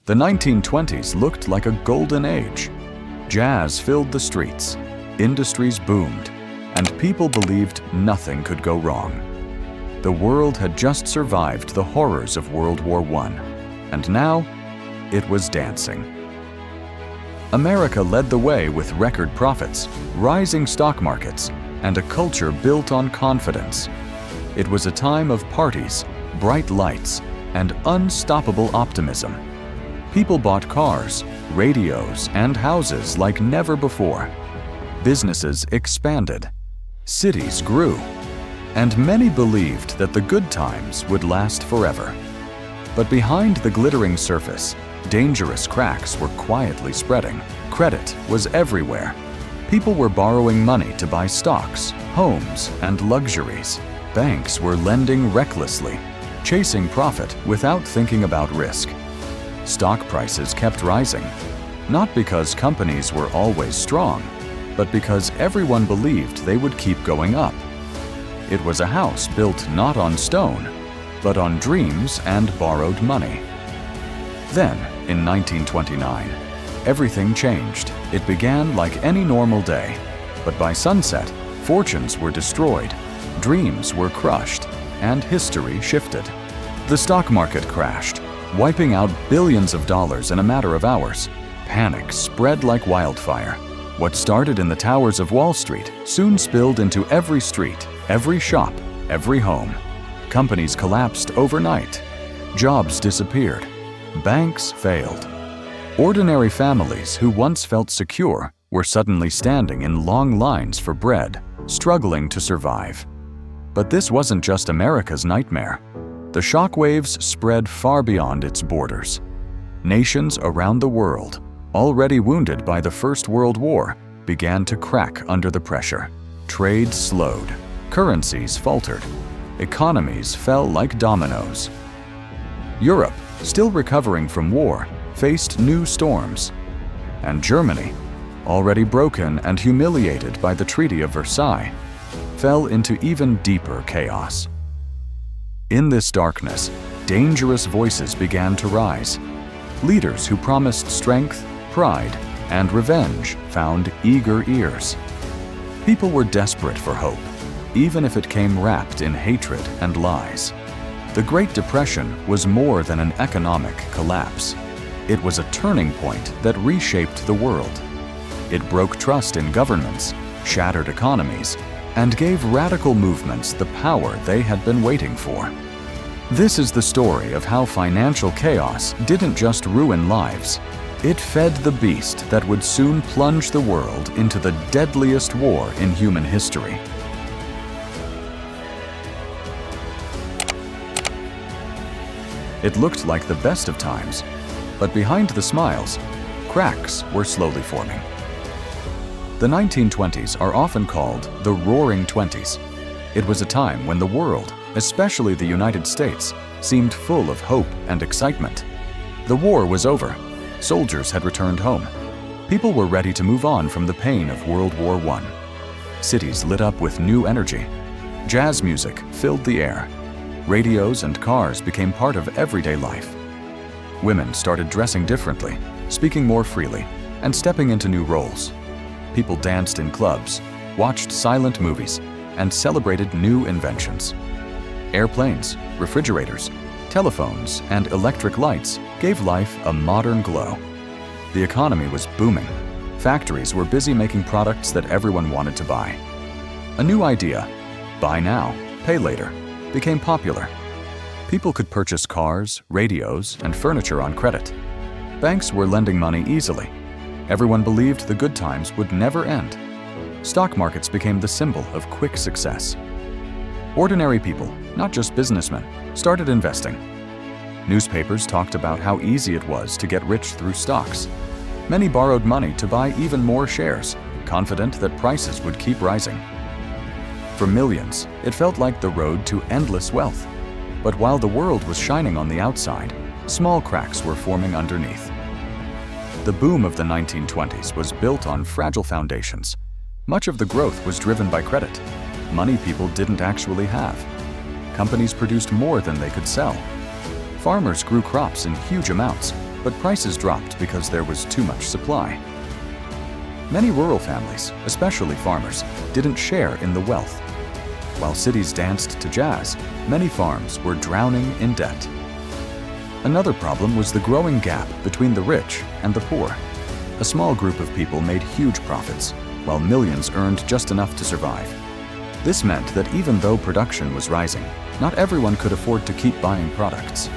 The 1920s looked like a golden age. Jazz filled the streets, industries boomed, and people believed nothing could go wrong. The world had just survived the horrors of World War I, and now it was dancing. America led the way with record profits, rising stock markets, and a culture built on confidence. It was a time of parties, bright lights, and unstoppable optimism. People bought cars, radios, and houses like never before. Businesses expanded. Cities grew. And many believed that the good times would last forever. But behind the glittering surface, dangerous cracks were quietly spreading. Credit was everywhere. People were borrowing money to buy stocks, homes, and luxuries. Banks were lending recklessly, chasing profit without thinking about risk. Stock prices kept rising, not because companies were always strong, but because everyone believed they would keep going up. It was a house built not on stone, but on dreams and borrowed money. Then, in 1929, everything changed. It began like any normal day, but by sunset, fortunes were destroyed, dreams were crushed, and history shifted. The stock market crashed, wiping out billions of dollars in a matter of hours. Panic spread like wildfire. What started in the towers of Wall Street soon spilled into every street, every shop, every home. Companies collapsed overnight. Jobs disappeared. Banks failed. Ordinary families who once felt secure were suddenly standing in long lines for bread, struggling to survive. But this wasn't just America's nightmare. The shockwaves spread far beyond its borders. Nations around the world, already wounded by the First World War, began to crack under the pressure. Trade slowed. Currencies faltered. Economies fell like dominoes. Europe, still recovering from war, faced new storms. And Germany, already broken and humiliated by the Treaty of Versailles, fell into even deeper chaos. In this darkness, dangerous voices began to rise. Leaders who promised strength, pride, and revenge found eager ears. People were desperate for hope, even if it came wrapped in hatred and lies. The Great Depression was more than an economic collapse. It was a turning point that reshaped the world. It broke trust in governments, shattered economies, and gave radical movements the power they had been waiting for. This is the story of how financial chaos didn't just ruin lives. It fed the beast that would soon plunge the world into the deadliest war in human history. It looked like the best of times, but behind the smiles, cracks were slowly forming. The 1920s are often called the Roaring Twenties. It was a time when the world, especially the United States, seemed full of hope and excitement. The war was over. Soldiers had returned home. People were ready to move on from the pain of World War I. Cities lit up with new energy. Jazz music filled the air. Radios and cars became part of everyday life. Women started dressing differently, speaking more freely, and stepping into new roles. People danced in clubs, watched silent movies, and celebrated new inventions. Airplanes, refrigerators, telephones, and electric lights gave life a modern glow. The economy was booming. Factories were busy making products that everyone wanted to buy. A new idea, buy now, pay later, became popular. People could purchase cars, radios, and furniture on credit. Banks were lending money easily. Everyone believed the good times would never end. Stock markets became the symbol of quick success. Ordinary people, not just businessmen, started investing. Newspapers talked about how easy it was to get rich through stocks. Many borrowed money to buy even more shares, confident that prices would keep rising. For millions, it felt like the road to endless wealth. But while the world was shining on the outside, small cracks were forming underneath. The boom of the 1920s was built on fragile foundations. Much of the growth was driven by credit. Money people didn't actually have. Companies produced more than they could sell. Farmers grew crops in huge amounts, but prices dropped because there was too much supply. Many rural families, especially farmers, didn't share in the wealth. While cities danced to jazz, many farms were drowning in debt. Another problem was the growing gap between the rich and the poor. A small group of people made huge profits, while millions earned just enough to survive. This meant that even though production was rising, not everyone could afford to keep buying products.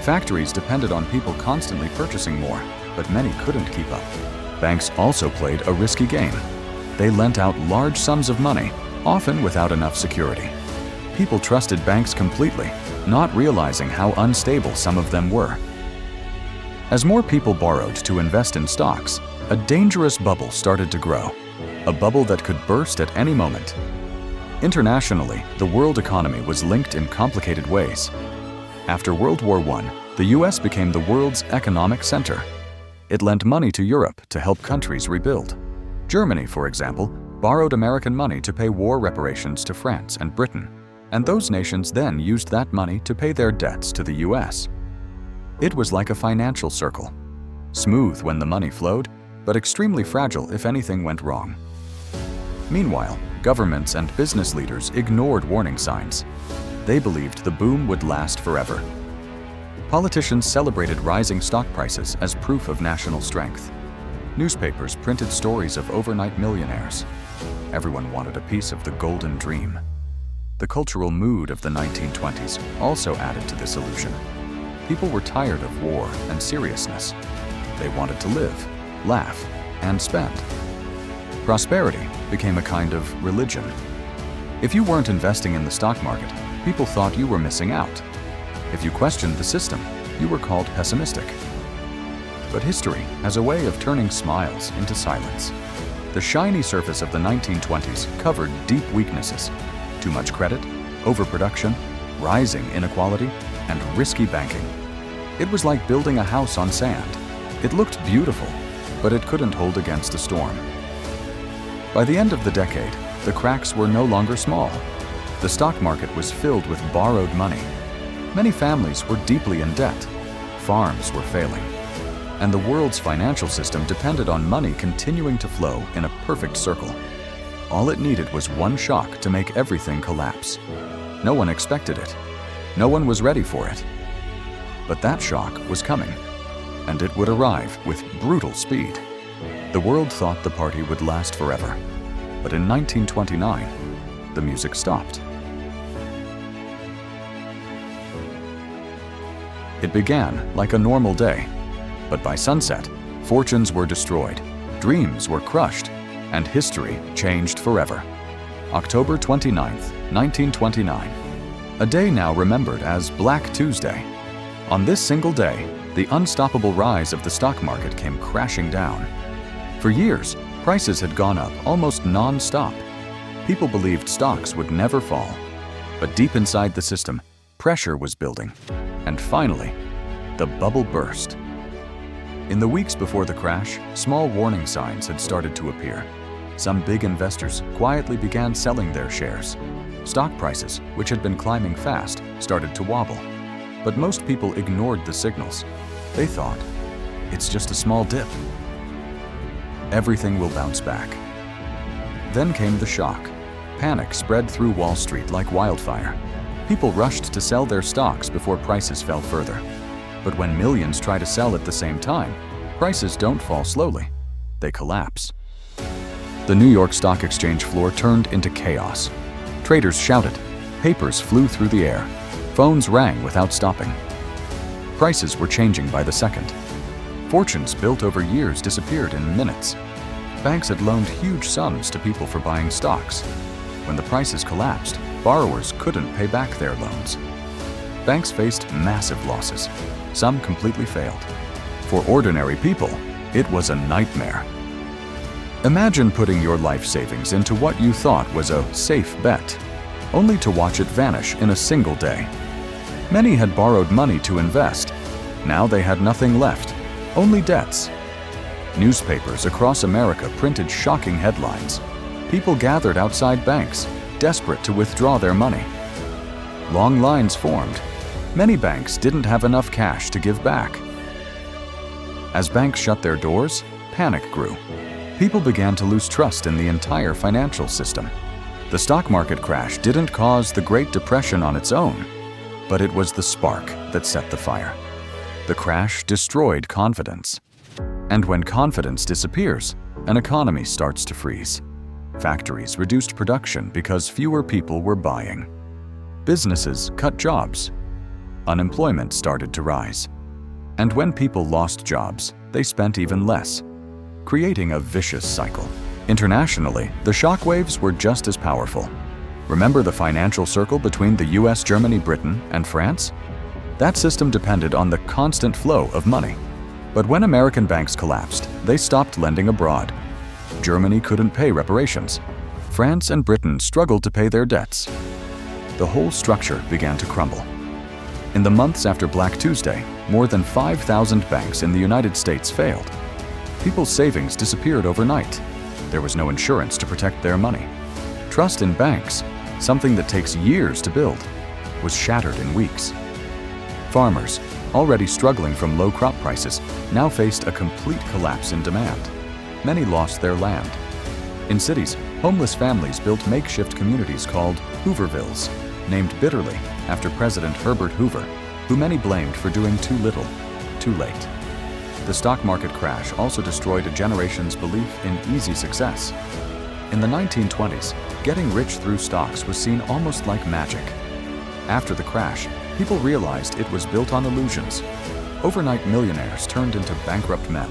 Factories depended on people constantly purchasing more, but many couldn't keep up. Banks also played a risky game. They lent out large sums of money, often without enough security. People trusted banks completely, not realizing how unstable some of them were. As more people borrowed to invest in stocks, a dangerous bubble started to grow, a bubble that could burst at any moment. Internationally, the world economy was linked in complicated ways. After World War I, the US became the world's economic center. It lent money to Europe to help countries rebuild. Germany, for example, borrowed American money to pay war reparations to France and Britain, and those nations then used that money to pay their debts to the US. It was like a financial circle, smooth when the money flowed, but extremely fragile if anything went wrong. Meanwhile, governments and business leaders ignored warning signs. They believed the boom would last forever. Politicians celebrated rising stock prices as proof of national strength. Newspapers printed stories of overnight millionaires. Everyone wanted a piece of the golden dream. The cultural mood of the 1920s also added to this illusion. People were tired of war and seriousness. They wanted to live, laugh, and spend. Prosperity became a kind of religion. If you weren't investing in the stock market, people thought you were missing out. If you questioned the system, you were called pessimistic. But history has a way of turning smiles into silence. The shiny surface of the 1920s covered deep weaknesses: too much credit, overproduction, rising inequality, and risky banking. It was like building a house on sand. It looked beautiful, but it couldn't hold against a storm. By the end of the decade, the cracks were no longer small. The stock market was filled with borrowed money. Many families were deeply in debt. Farms were failing. And the world's financial system depended on money continuing to flow in a perfect circle. All it needed was one shock to make everything collapse. No one expected it. No one was ready for it. But that shock was coming, and it would arrive with brutal speed. The world thought the party would last forever. But in 1929, the music stopped. It began like a normal day, but by sunset, fortunes were destroyed, dreams were crushed, and history changed forever. October 29th, 1929. A day now remembered as Black Tuesday. On this single day, the unstoppable rise of the stock market came crashing down. For years, prices had gone up almost non-stop. People believed stocks would never fall. But deep inside the system, pressure was building. And finally, the bubble burst. In the weeks before the crash, small warning signs had started to appear. Some big investors quietly began selling their shares. Stock prices, which had been climbing fast, started to wobble. But most people ignored the signals. They thought, it's just a small dip. Everything will bounce back. Then came the shock. Panic spread through Wall Street like wildfire. People rushed to sell their stocks before prices fell further. But when millions try to sell at the same time, prices don't fall slowly. They collapse. The New York Stock Exchange floor turned into chaos. Traders shouted. Papers flew through the air. Phones rang without stopping. Prices were changing by the second. Fortunes built over years disappeared in minutes. Banks had loaned huge sums to people for buying stocks. When the prices collapsed, borrowers couldn't pay back their loans. Banks faced massive losses. Some completely failed. For ordinary people, it was a nightmare. Imagine putting your life savings into what you thought was a safe bet, only to watch it vanish in a single day. Many had borrowed money to invest. Now they had nothing left, only debts. Newspapers across America printed shocking headlines. People gathered outside banks, desperate to withdraw their money. Long lines formed. Many banks didn't have enough cash to give back. As banks shut their doors, panic grew. People began to lose trust in the entire financial system. The stock market crash didn't cause the Great Depression on its own, but it was the spark that set the fire. The crash destroyed confidence. And when confidence disappears, an economy starts to freeze. Factories reduced production because fewer people were buying. Businesses cut jobs. Unemployment started to rise. And when people lost jobs, they spent even less, creating a vicious cycle. Internationally, the shockwaves were just as powerful. Remember the financial circle between the US, Germany, Britain, and France? That system depended on the constant flow of money. But when American banks collapsed, they stopped lending abroad. Germany couldn't pay reparations. France and Britain struggled to pay their debts. The whole structure began to crumble. In the months after Black Tuesday, more than 5,000 banks in the United States failed. People's savings disappeared overnight. There was no insurance to protect their money. Trust in banks, something that takes years to build, was shattered in weeks. Farmers, already struggling from low crop prices, now faced a complete collapse in demand. Many lost their land. In cities, homeless families built makeshift communities called Hoovervilles, named bitterly after President Herbert Hoover, who many blamed for doing too little, too late. The stock market crash also destroyed a generation's belief in easy success. In the 1920s, getting rich through stocks was seen almost like magic. After the crash, people realized it was built on illusions. Overnight millionaires turned into bankrupt men.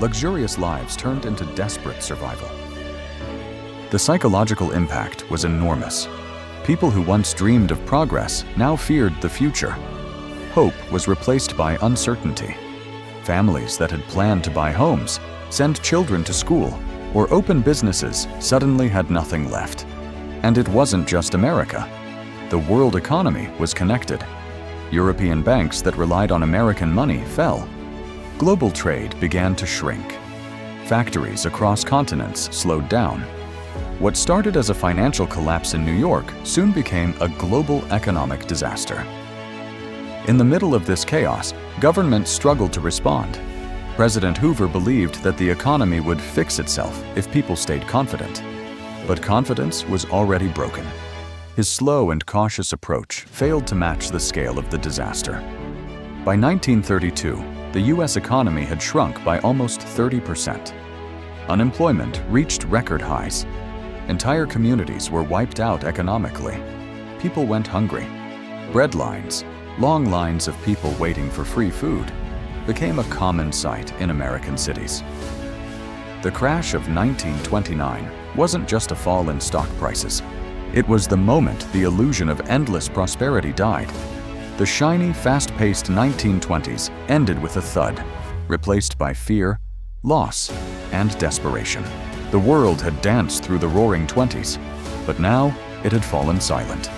Luxurious lives turned into desperate survival. The psychological impact was enormous. People who once dreamed of progress now feared the future. Hope was replaced by uncertainty. Families that had planned to buy homes, send children to school, or open businesses suddenly had nothing left. And it wasn't just America. The world economy was connected. European banks that relied on American money fell. Global trade began to shrink. Factories across continents slowed down. What started as a financial collapse in New York soon became a global economic disaster. In the middle of this chaos, governments struggled to respond. President Hoover believed that the economy would fix itself if people stayed confident. But confidence was already broken. His slow and cautious approach failed to match the scale of the disaster. By 1932, the US economy had shrunk by almost 30%. Unemployment reached record highs. Entire communities were wiped out economically. People went hungry. Bread lines, long lines of people waiting for free food, became a common sight in American cities. The crash of 1929 wasn't just a fall in stock prices. It was the moment the illusion of endless prosperity died. The shiny, fast-paced 1920s ended with a thud, replaced by fear, loss, and desperation. The world had danced through the roaring 20s, but now it had fallen silent.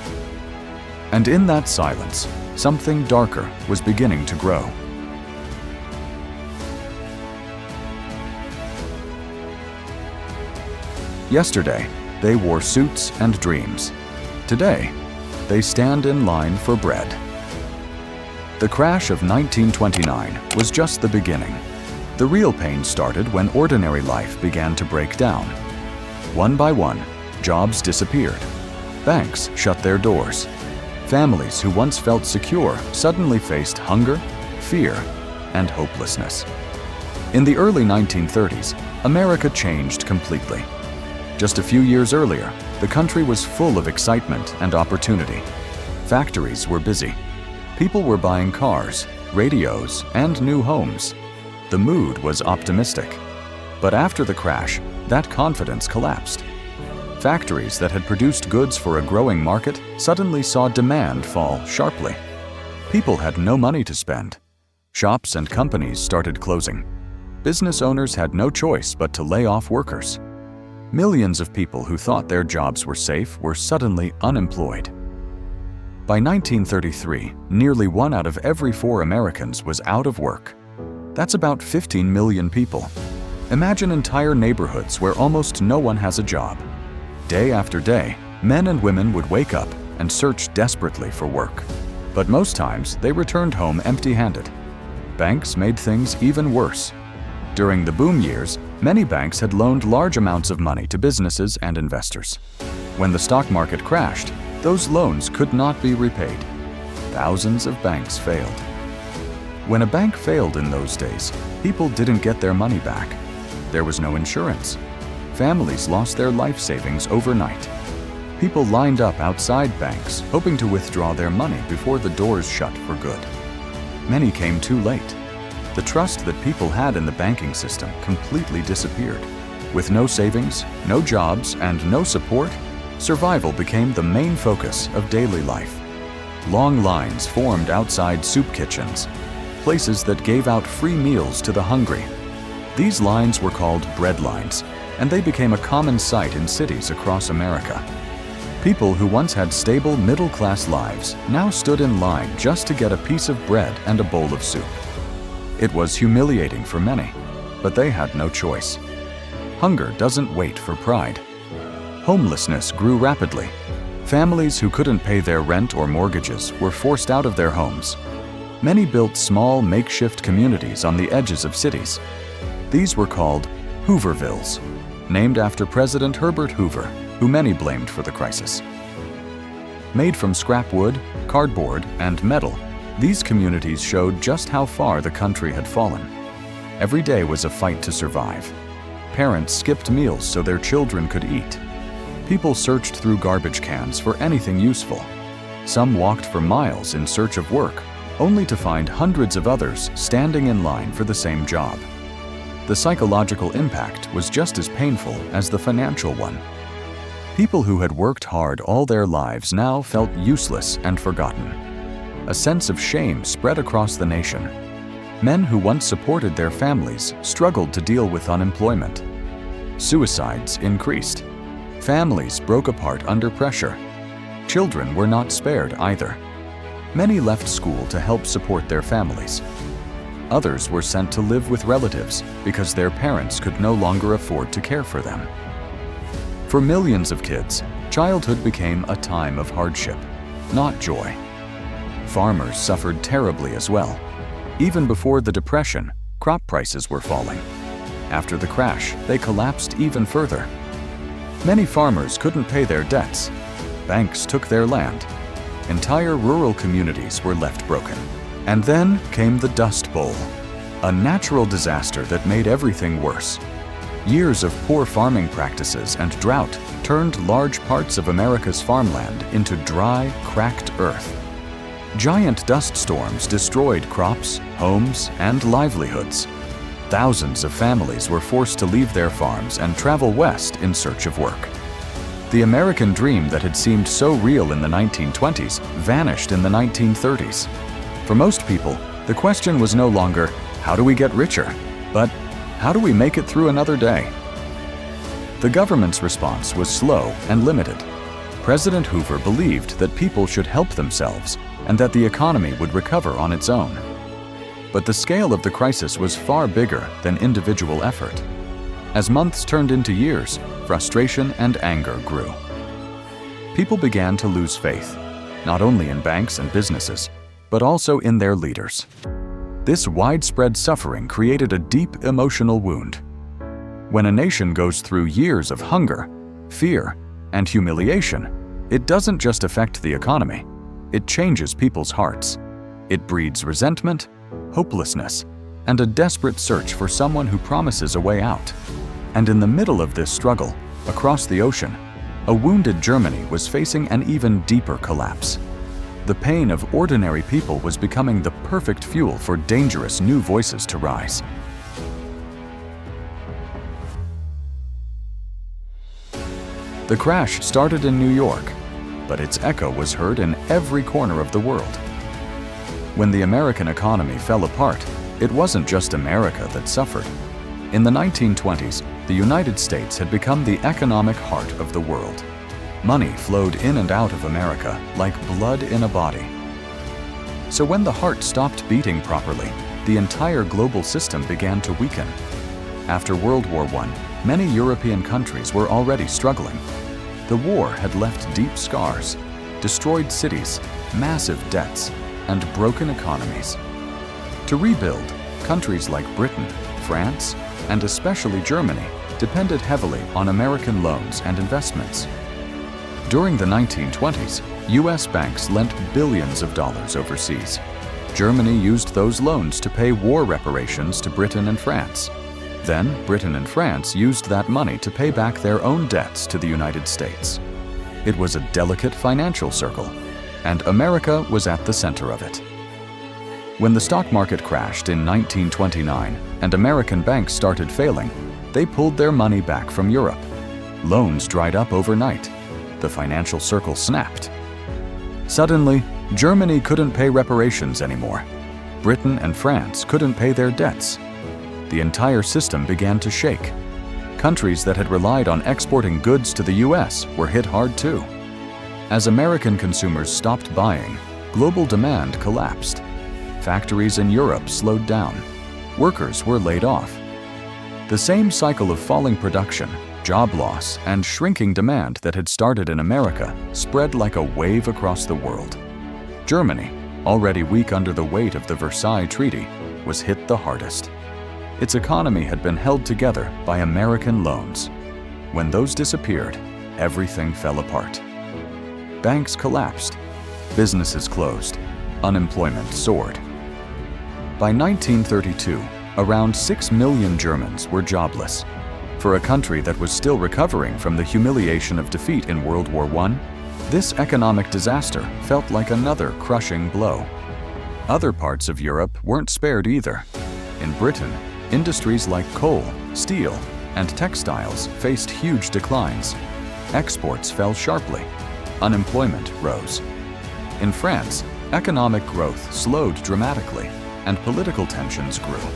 And in that silence, something darker was beginning to grow. Yesterday, they wore suits and dreams. Today, they stand in line for bread. The crash of 1929 was just the beginning. The real pain started when ordinary life began to break down. One by one, jobs disappeared. Banks shut their doors. Families who once felt secure suddenly faced hunger, fear, and hopelessness. In the early 1930s, America changed completely. Just a few years earlier, the country was full of excitement and opportunity. Factories were busy. People were buying cars, radios, and new homes. The mood was optimistic. But after the crash, that confidence collapsed. Factories that had produced goods for a growing market suddenly saw demand fall sharply. People had no money to spend. Shops and companies started closing. Business owners had no choice but to lay off workers. Millions of people who thought their jobs were safe were suddenly unemployed. By 1933, nearly 1 out of every 4 Americans was out of work. That's about 15 million people. Imagine entire neighborhoods where almost no one has a job. Day after day, men and women would wake up and search desperately for work. But most times, they returned home empty-handed. banks made things even worse. During the boom years, many banks had loaned large amounts of money to businesses and investors. When the stock market crashed, those loans could not be repaid. Thousands of banks failed. When a bank failed in those days, people didn't get their money back. There was no insurance. Families lost their life savings overnight. People lined up outside banks, hoping to withdraw their money before the doors shut for good. Many came too late. The trust that people had in the banking system completely disappeared. With no savings, no jobs, and no support, survival became the main focus of daily life. Long lines formed outside soup kitchens, places that gave out free meals to the hungry. These lines were called bread lines, and they became a common sight in cities across America. People who once had stable middle-class lives now stood in line just to get a piece of bread and a bowl of soup. It was humiliating for many, but they had no choice. Hunger doesn't wait for pride. Homelessness grew rapidly. Families who couldn't pay their rent or mortgages were forced out of their homes. Many built small, makeshift communities on the edges of cities. These were called Hoovervilles, named after President Herbert Hoover, who many blamed for the crisis. Made from scrap wood, cardboard, and metal, these communities showed just how far the country had fallen. Every day was a fight to survive. Parents skipped meals so their children could eat. People searched through garbage cans for anything useful. Some walked for miles in search of work, only to find hundreds of others standing in line for the same job. The psychological impact was just as painful as the financial one. People who had worked hard all their lives now felt useless and forgotten. A sense of shame spread across the nation. Men who once supported their families struggled to deal with unemployment. Suicides increased. Families broke apart under pressure. Children were not spared either. Many left school to help support their families. Others were sent to live with relatives because their parents could no longer afford to care for them. For millions of kids, childhood became a time of hardship, not joy. Farmers suffered terribly as well. Even before the Depression, crop prices were falling. After the crash, they collapsed even further. Many farmers couldn't pay their debts. Banks took their land. Entire rural communities were left broken. And then came the Dust Bowl, a natural disaster that made everything worse. Years of poor farming practices and drought turned large parts of America's farmland into dry, cracked earth. Giant dust storms destroyed crops, homes, and livelihoods. Thousands of families were forced to leave their farms and travel west in search of work. The American dream that had seemed so real in the 1920s vanished in the 1930s. For most people, the question was no longer, how do we get richer? But how do we make it through another day? The government's response was slow and limited. President Hoover believed that people should help themselves and that the economy would recover on its own. But the scale of the crisis was far bigger than individual effort. As months turned into years, frustration and anger grew. People began to lose faith, not only in banks and businesses, but also in their leaders. This widespread suffering created a deep emotional wound. When a nation goes through years of hunger, fear, and humiliation, it doesn't just affect the economy, it changes people's hearts. It breeds resentment, hopelessness, and a desperate search for someone who promises a way out. And in the middle of this struggle, across the ocean, a wounded Germany was facing an even deeper collapse. The pain of ordinary people was becoming the perfect fuel for dangerous new voices to rise. The crash started in New York, but its echo was heard in every corner of the world. When the American economy fell apart, it wasn't just America that suffered. In the 1920s, the United States had become the economic heart of the world. Money flowed in and out of America like blood in a body. So when the heart stopped beating properly, the entire global system began to weaken. After World War I, many European countries were already struggling. The war had left deep scars, destroyed cities, massive debts, and broken economies. To rebuild, countries like Britain, France, and especially Germany depended heavily on American loans and investments. During the 1920s, US banks lent billions of dollars overseas. Germany used those loans to pay war reparations to Britain and France. Then, Britain and France used that money to pay back their own debts to the United States. It was a delicate financial circle, and America was at the center of it. When the stock market crashed in 1929 and American banks started failing, they pulled their money back from Europe. Loans dried up overnight. The financial circle snapped. Suddenly, Germany couldn't pay reparations anymore. Britain and France couldn't pay their debts. The entire system began to shake. Countries that had relied on exporting goods to the US were hit hard too. As American consumers stopped buying, global demand collapsed. Factories in Europe slowed down. Workers were laid off. The same cycle of falling production, job loss, and shrinking demand that had started in America spread like a wave across the world. Germany, already weak under the weight of the Versailles Treaty, was hit the hardest. Its economy had been held together by American loans. When those disappeared, everything fell apart. Banks collapsed. Businesses closed. Unemployment soared. By 1932, around 6 million Germans were jobless. For a country that was still recovering from the humiliation of defeat in World War I, this economic disaster felt like another crushing blow. Other parts of Europe weren't spared either. In Britain, industries like coal, steel, and textiles faced huge declines. Exports fell sharply. Unemployment rose. In France, economic growth slowed dramatically, and political tensions grew.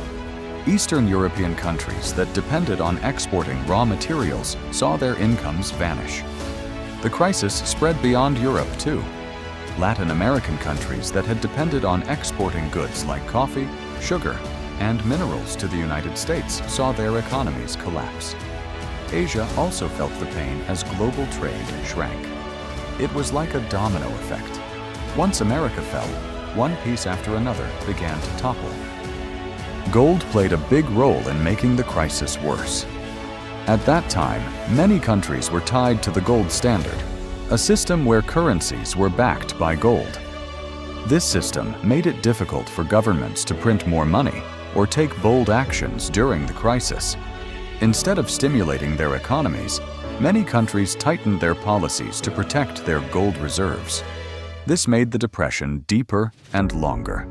Eastern European countries that depended on exporting raw materials saw their incomes vanish. The crisis spread beyond Europe too. Latin American countries that had depended on exporting goods like coffee, sugar, and minerals to the United States saw their economies collapse. Asia also felt the pain as global trade shrank. It was like a domino effect. Once America fell, one piece after another began to topple. Gold played a big role in making the crisis worse. At that time, many countries were tied to the gold standard, a system where currencies were backed by gold. This system made it difficult for governments to print more money or take bold actions during the crisis. Instead of stimulating their economies, many countries tightened their policies to protect their gold reserves. This made the depression deeper and longer.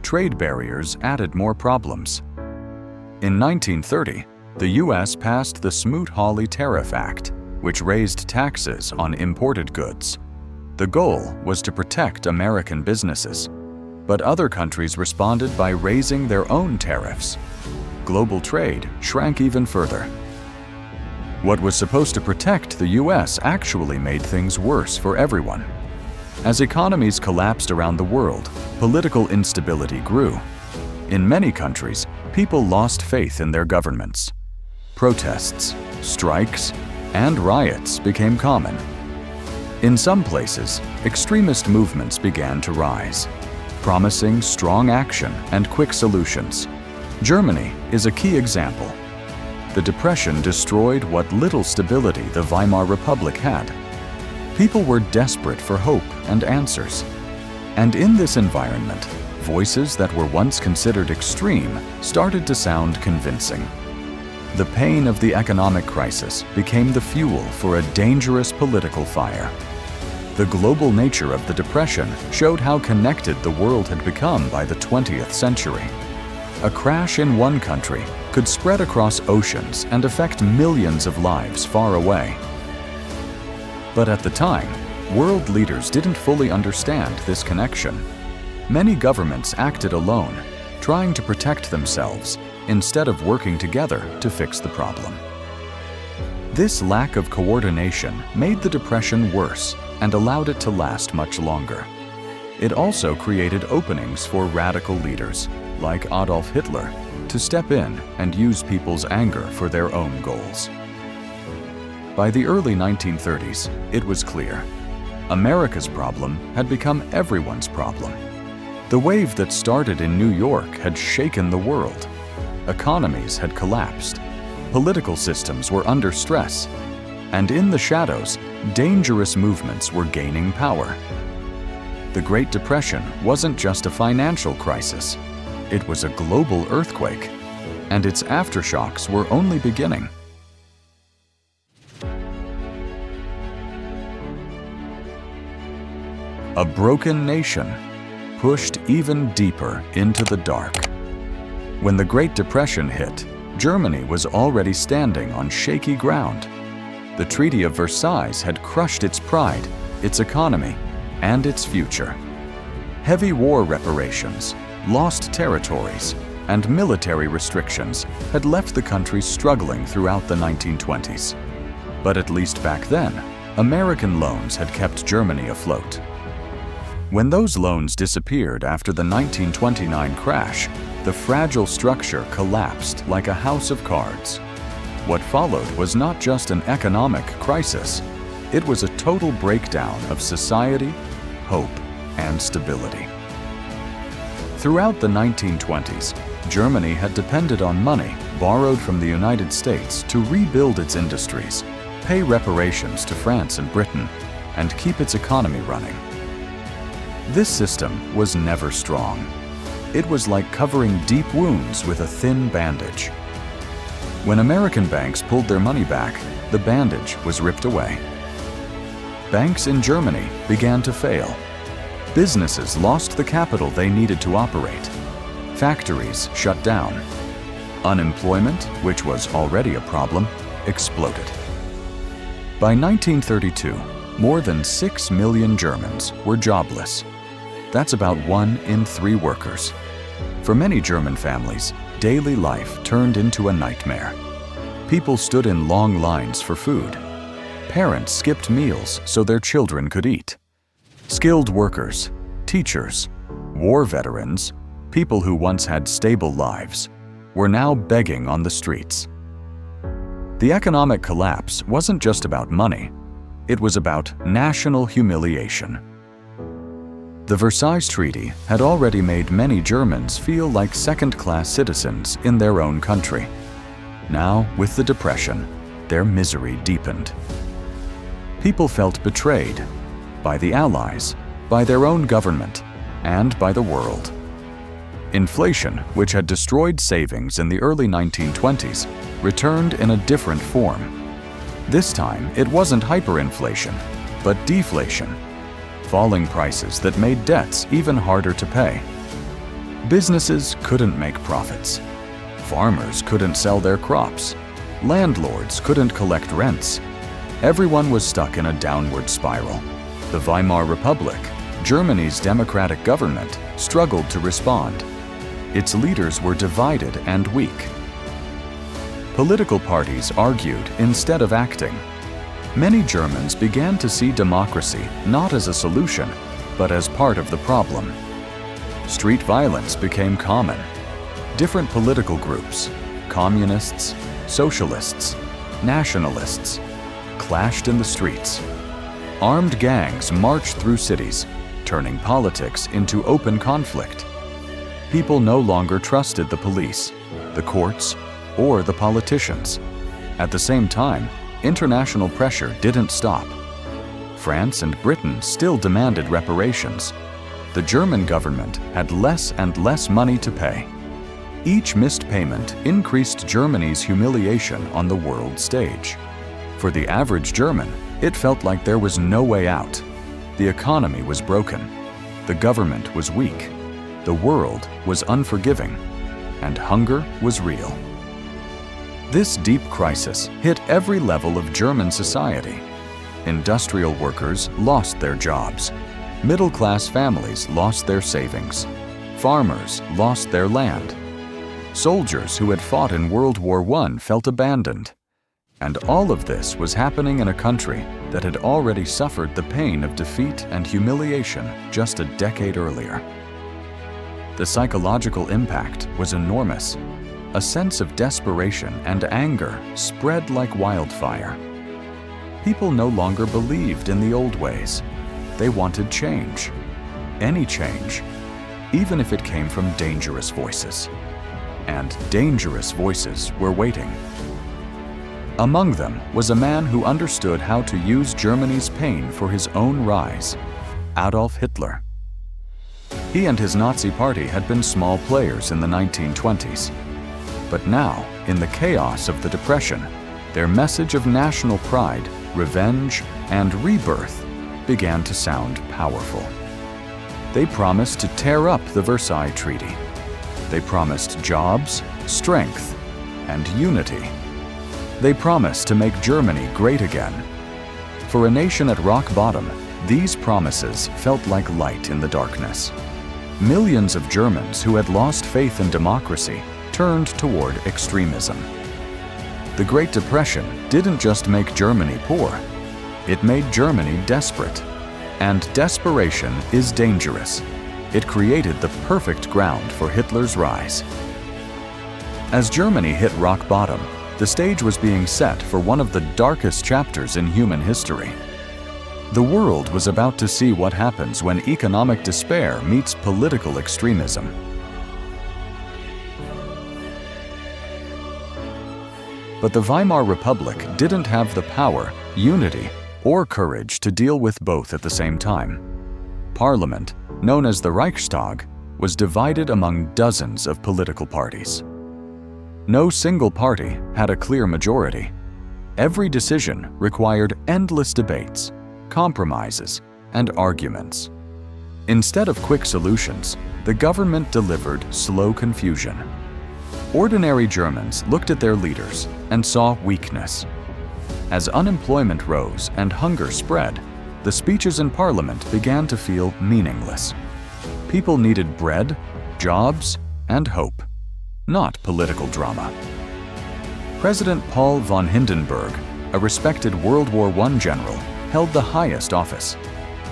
Trade barriers added more problems. In 1930, the US passed the Smoot-Hawley Tariff Act, which raised taxes on imported goods. The goal was to protect American businesses, but other countries responded by raising their own tariffs. Global trade shrank even further. What was supposed to protect the US actually made things worse for everyone. As economies collapsed around the world, political instability grew. In many countries, people lost faith in their governments. Protests, strikes, and riots became common. In some places, extremist movements began to rise, promising strong action and quick solutions. Germany is a key example. The Depression destroyed what little stability the Weimar Republic had. People were desperate for hope and answers. And in this environment, voices that were once considered extreme started to sound convincing. The pain of the economic crisis became the fuel for a dangerous political fire. The global nature of the Depression showed how connected the world had become by the 20th century. A crash in one country could spread across oceans and affect millions of lives far away. But at the time, world leaders didn't fully understand this connection. Many governments acted alone, trying to protect themselves instead of working together to fix the problem. This lack of coordination made the Depression worse and allowed it to last much longer. It also created openings for radical leaders, like Adolf Hitler, to step in and use people's anger for their own goals. By the early 1930s, it was clear. America's problem had become everyone's problem. The wave that started in New York had shaken the world. Economies had collapsed. Political systems were under stress. And in the shadows, dangerous movements were gaining power. The Great Depression wasn't just a financial crisis. It was a global earthquake, and its aftershocks were only beginning. A broken nation, pushed even deeper into the dark. When the Great Depression hit, Germany was already standing on shaky ground. The Treaty of Versailles had crushed its pride, its economy, and its future. Heavy war reparations, lost territories, and military restrictions had left the country struggling throughout the 1920s. But at least back then, American loans had kept Germany afloat. When those loans disappeared after the 1929 crash, the fragile structure collapsed like a house of cards. What followed was not just an economic crisis, it was a total breakdown of society, hope, and stability. Throughout the 1920s, Germany had depended on money borrowed from the United States to rebuild its industries, pay reparations to France and Britain, and keep its economy running. This system was never strong. It was like covering deep wounds with a thin bandage. When American banks pulled their money back, the bandage was ripped away. Banks in Germany began to fail. Businesses lost the capital they needed to operate. Factories shut down. Unemployment, which was already a problem, exploded. By 1932, more than 6 million Germans were jobless. That's about 1 in 3 workers. For many German families, daily life turned into a nightmare. People stood in long lines for food. Parents skipped meals so their children could eat. Skilled workers, teachers, war veterans, people who once had stable lives, were now begging on the streets. The economic collapse wasn't just about money. It was about national humiliation. The Versailles Treaty had already made many Germans feel like second-class citizens in their own country. Now, with the Depression, their misery deepened. People felt betrayed by the Allies, by their own government, and by the world. Inflation, which had destroyed savings in the early 1920s, returned in a different form. This time, it wasn't hyperinflation, but deflation. Falling prices that made debts even harder to pay. Businesses couldn't make profits. Farmers couldn't sell their crops. Landlords couldn't collect rents. Everyone was stuck in a downward spiral. The Weimar Republic, Germany's democratic government, struggled to respond. Its leaders were divided and weak. Political parties argued instead of acting. Many Germans began to see democracy not as a solution, but as part of the problem. Street violence became common. Different political groups, communists, socialists, nationalists, clashed in the streets. Armed gangs marched through cities, turning politics into open conflict. People no longer trusted the police, the courts, or the politicians. At the same time, international pressure didn't stop. France and Britain still demanded reparations. The German government had less and less money to pay. Each missed payment increased Germany's humiliation on the world stage. For the average German, it felt like there was no way out. The economy was broken. The government was weak. The world was unforgiving. And hunger was real. This deep crisis hit every level of German society. Industrial workers lost their jobs. Middle-class families lost their savings. Farmers lost their land. Soldiers who had fought in World War I felt abandoned. And all of this was happening in a country that had already suffered the pain of defeat and humiliation just a decade earlier. The psychological impact was enormous. A sense of desperation and anger spread like wildfire. People no longer believed in the old ways. They wanted change. Any change. even if it came from dangerous voices. And dangerous voices were waiting. Among them was a man who understood how to use Germany's pain for his own rise, Adolf Hitler. He and his Nazi party had been small players in the 1920s. But now, in the chaos of the Depression, their message of national pride, revenge, and rebirth began to sound powerful. They promised to tear up the Versailles Treaty. They promised jobs, strength, and unity. They promised to make Germany great again. For a nation at rock bottom, these promises felt like light in the darkness. Millions of Germans who had lost faith in democracy turned toward extremism. The Great Depression didn't just make Germany poor, it made Germany desperate. And desperation is dangerous. It created the perfect ground for Hitler's rise. As Germany hit rock bottom, the stage was being set for one of the darkest chapters in human history. The world was about to see what happens when economic despair meets political extremism. But the Weimar Republic didn't have the power, unity, or courage to deal with both at the same time. Parliament, known as the Reichstag, was divided among dozens of political parties. No single party had a clear majority. Every decision required endless debates, compromises, and arguments. Instead of quick solutions, the government delivered slow confusion. Ordinary Germans looked at their leaders and saw weakness. As unemployment rose and hunger spread, the speeches in Parliament began to feel meaningless. People needed bread, jobs, and hope, not political drama. President Paul von Hindenburg, a respected World War I general, held the highest office.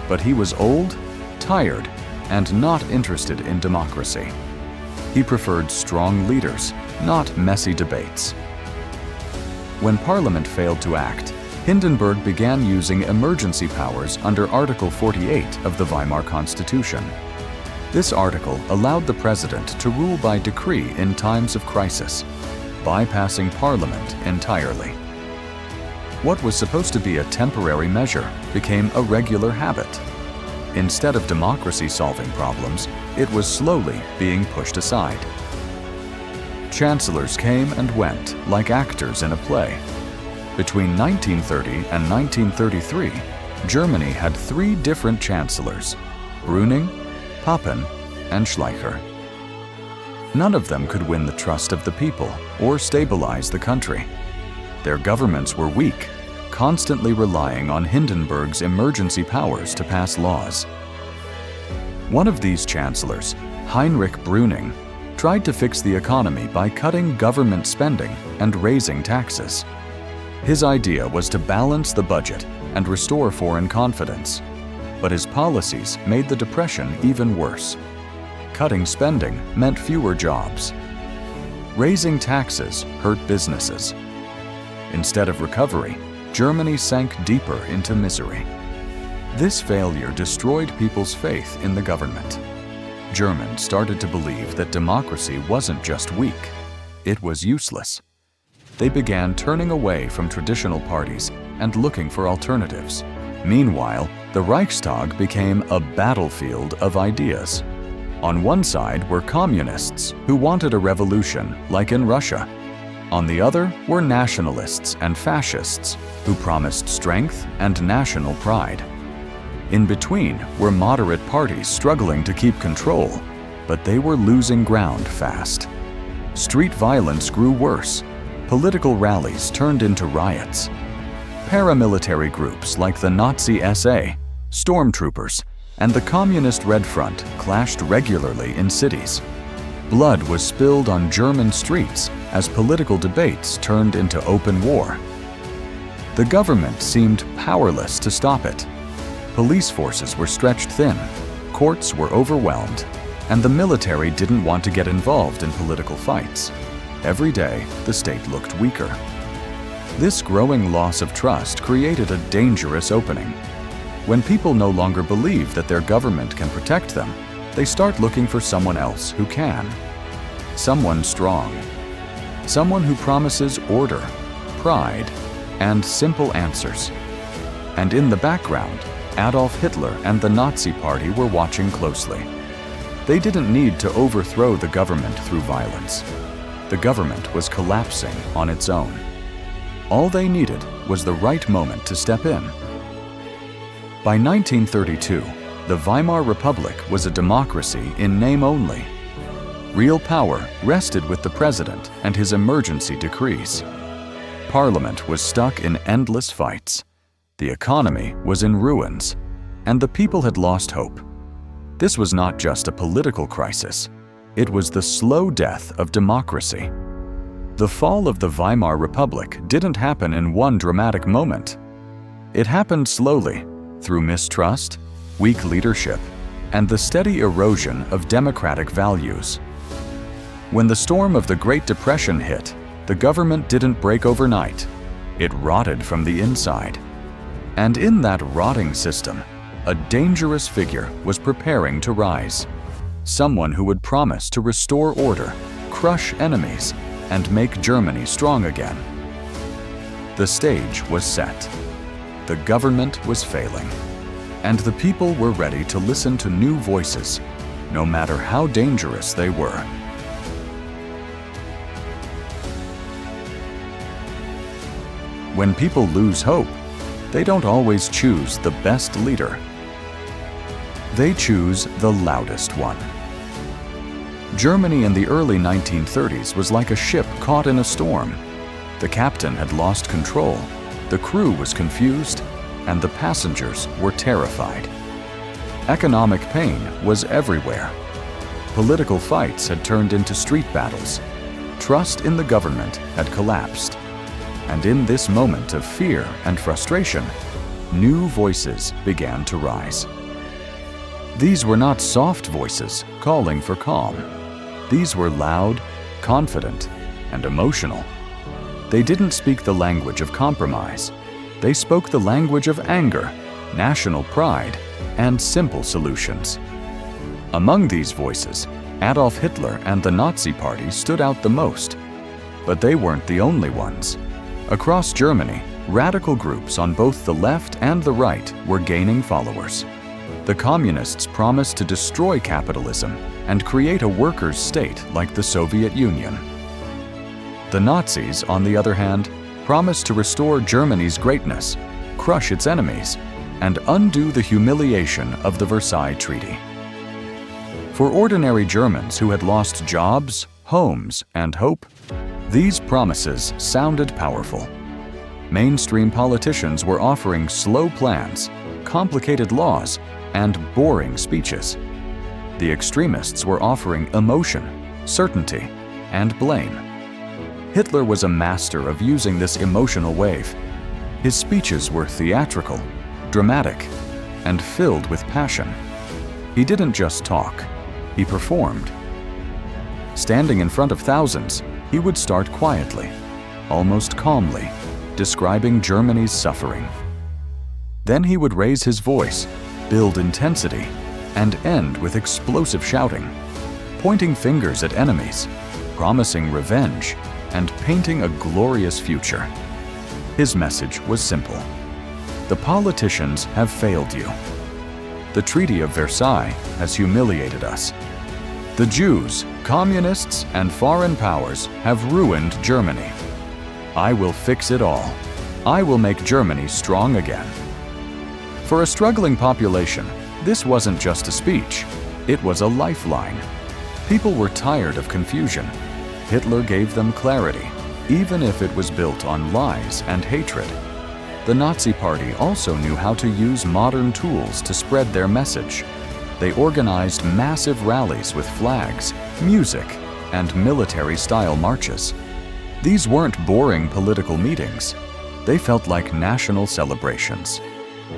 But he was old, tired, and not interested in democracy. He preferred strong leaders, not messy debates. When Parliament failed to act, Hindenburg began using emergency powers under Article 48 of the Weimar Constitution. This article allowed the president to rule by decree in times of crisis, bypassing Parliament entirely. What was supposed to be a temporary measure became a regular habit. Instead of democracy solving problems, it was slowly being pushed aside. Chancellors came and went like actors in a play. Between 1930 and 1933, Germany had 3 different chancellors: Brüning, Papen, and Schleicher. None of them could win the trust of the people or stabilize the country. Their governments were weak, constantly relying on Hindenburg's emergency powers to pass laws. One of these chancellors, Heinrich Brüning, tried to fix the economy by cutting government spending and raising taxes. His idea was to balance the budget and restore foreign confidence. But his policies made the Depression even worse. Cutting spending meant fewer jobs. Raising taxes hurt businesses. Instead of recovery, Germany sank deeper into misery. This failure destroyed people's faith in the government. Germans started to believe that democracy wasn't just weak, it was useless. They began turning away from traditional parties and looking for alternatives. Meanwhile, the Reichstag became a battlefield of ideas. On one side were communists who wanted a revolution like in Russia. On the other were nationalists and fascists who promised strength and national pride. In between were moderate parties struggling to keep control, but they were losing ground fast. Street violence grew worse. Political rallies turned into riots. Paramilitary groups like the Nazi SA, stormtroopers, and the Communist Red Front clashed regularly in cities. Blood was spilled on German streets as political debates turned into open war. The government seemed powerless to stop it. Police forces were stretched thin, courts were overwhelmed, and the military didn't want to get involved in political fights. Every day, the state looked weaker. This growing loss of trust created a dangerous opening. When people no longer believe that their government can protect them, they start looking for someone else who can. Someone strong. Someone who promises order, pride, and simple answers. And in the background, Adolf Hitler and the Nazi Party were watching closely. They didn't need to overthrow the government through violence. The government was collapsing on its own. All they needed was the right moment to step in. By 1932, the Weimar Republic was a democracy in name only. Real power rested with the president and his emergency decrees. Parliament was stuck in endless fights. The economy was in ruins, and the people had lost hope. This was not just a political crisis. It was the slow death of democracy. The fall of the Weimar Republic didn't happen in one dramatic moment. It happened slowly, through mistrust, weak leadership, and the steady erosion of democratic values. When the storm of the Great Depression hit, the government didn't break overnight. It rotted from the inside. And in that rotting system, a dangerous figure was preparing to rise. Someone who would promise to restore order, crush enemies, and make Germany strong again. The stage was set. The government was failing. And the people were ready to listen to new voices, no matter how dangerous they were. When people lose hope, they don't always choose the best leader. They choose the loudest one. Germany in the early 1930s was like a ship caught in a storm. The captain had lost control, the crew was confused, and the passengers were terrified. Economic pain was everywhere. Political fights had turned into street battles. Trust in the government had collapsed. And in this moment of fear and frustration, new voices began to rise. These were not soft voices calling for calm. These were loud, confident, and emotional. They didn't speak the language of compromise. They spoke the language of anger, national pride, and simple solutions. Among these voices, Adolf Hitler and the Nazi Party stood out the most. But they weren't the only ones. Across Germany, radical groups on both the left and the right were gaining followers. The communists promised to destroy capitalism and create a workers' state like the Soviet Union. The Nazis, on the other hand, promised to restore Germany's greatness, crush its enemies, and undo the humiliation of the Versailles Treaty. For ordinary Germans who had lost jobs, homes, and hope, these promises sounded powerful. Mainstream politicians were offering slow plans, complicated laws, and boring speeches. The extremists were offering emotion, certainty, and blame. Hitler was a master of using this emotional wave. His speeches were theatrical, dramatic, and filled with passion. He didn't just talk, he performed. Standing in front of thousands, he would start quietly, almost calmly, describing Germany's suffering. Then he would raise his voice, build intensity, and end with explosive shouting, pointing fingers at enemies, promising revenge, and painting a glorious future. His message was simple. The politicians have failed you. The Treaty of Versailles has humiliated us. The Jews, communists, and foreign powers have ruined Germany. I will fix it all. I will make Germany strong again. For a struggling population, this wasn't just a speech. It was a lifeline. People were tired of confusion. Hitler gave them clarity, even if it was built on lies and hatred. The Nazi Party also knew how to use modern tools to spread their message. They organized massive rallies with flags, music, and military-style marches. These weren't boring political meetings. They felt like national celebrations.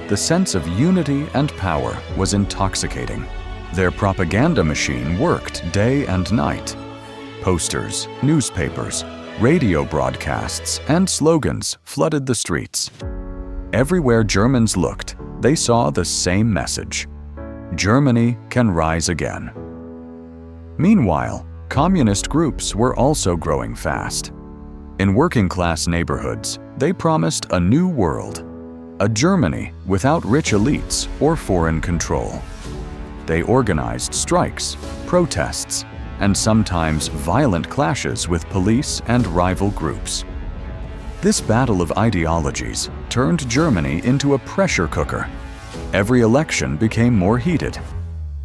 The sense of unity and power was intoxicating. Their propaganda machine worked day and night. Posters, newspapers, radio broadcasts, and slogans flooded the streets. Everywhere Germans looked, they saw the same message. Germany can rise again. Meanwhile, communist groups were also growing fast. In working-class neighborhoods, they promised a new world, a Germany without rich elites or foreign control. They organized strikes, protests, and sometimes violent clashes with police and rival groups. This battle of ideologies turned Germany into a pressure cooker. Every election became more heated.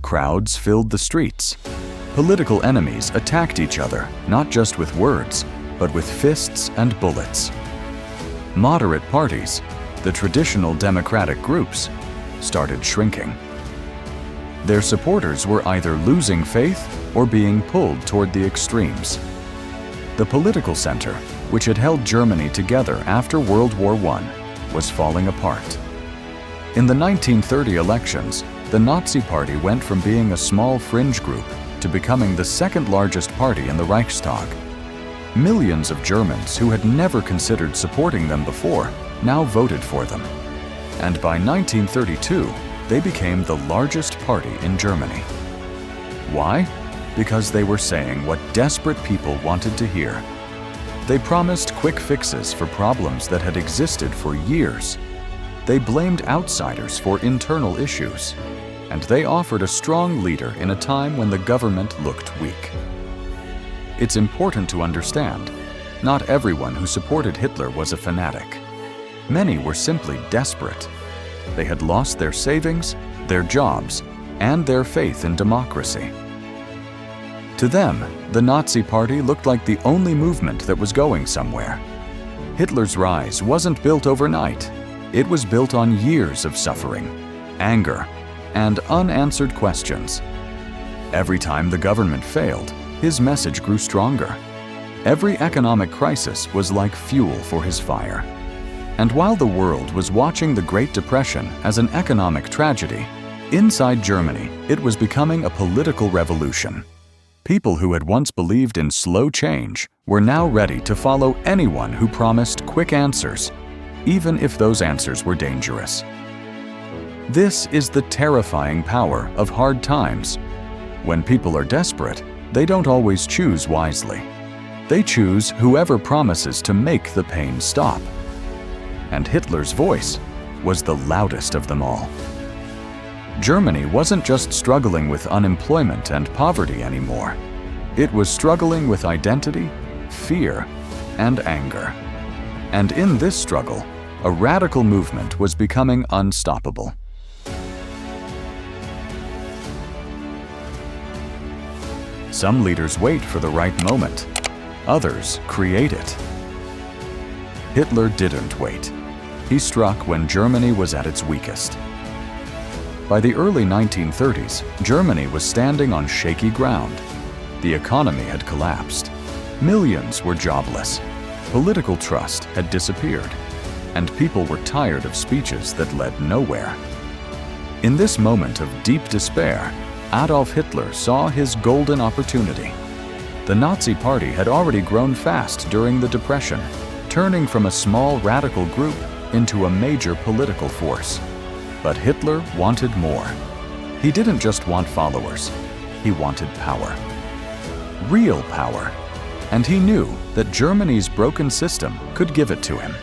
Crowds filled the streets. Political enemies attacked each other, not just with words, but with fists and bullets. Moderate parties, the traditional democratic groups, started shrinking. Their supporters were either losing faith or being pulled toward the extremes. The political center, which had held Germany together after World War I, was falling apart. In the 1930 elections, the Nazi Party went from being a small fringe group to becoming the second largest party in the Reichstag. Millions of Germans who had never considered supporting them before now voted for them. And by 1932, they became the largest party in Germany. Why? Because they were saying what desperate people wanted to hear. They promised quick fixes for problems that had existed for years. They blamed outsiders for internal issues. And they offered a strong leader in a time when the government looked weak. It's important to understand, not everyone who supported Hitler was a fanatic. Many were simply desperate. They had lost their savings, their jobs, and their faith in democracy. To them, the Nazi Party looked like the only movement that was going somewhere. Hitler's rise wasn't built overnight. It was built on years of suffering, anger, and unanswered questions. Every time the government failed, his message grew stronger. Every economic crisis was like fuel for his fire. And while the world was watching the Great Depression as an economic tragedy, inside Germany, it was becoming a political revolution. People who had once believed in slow change were now ready to follow anyone who promised quick answers, even if those answers were dangerous. This is the terrifying power of hard times. When people are desperate, they don't always choose wisely. They choose whoever promises to make the pain stop. And Hitler's voice was the loudest of them all. Germany wasn't just struggling with unemployment and poverty anymore. It was struggling with identity, fear, and anger. And in this struggle, a radical movement was becoming unstoppable. Some leaders wait for the right moment. Others create it. Hitler didn't wait. He struck when Germany was at its weakest. By the early 1930s, Germany was standing on shaky ground. The economy had collapsed. Millions were jobless. Political trust had disappeared. And people were tired of speeches that led nowhere. In this moment of deep despair, Adolf Hitler saw his golden opportunity. The Nazi Party had already grown fast during the Depression, turning from a small radical group into a major political force. But Hitler wanted more. He didn't just want followers, he wanted power. Real power. And he knew that Germany's broken system could give it to him.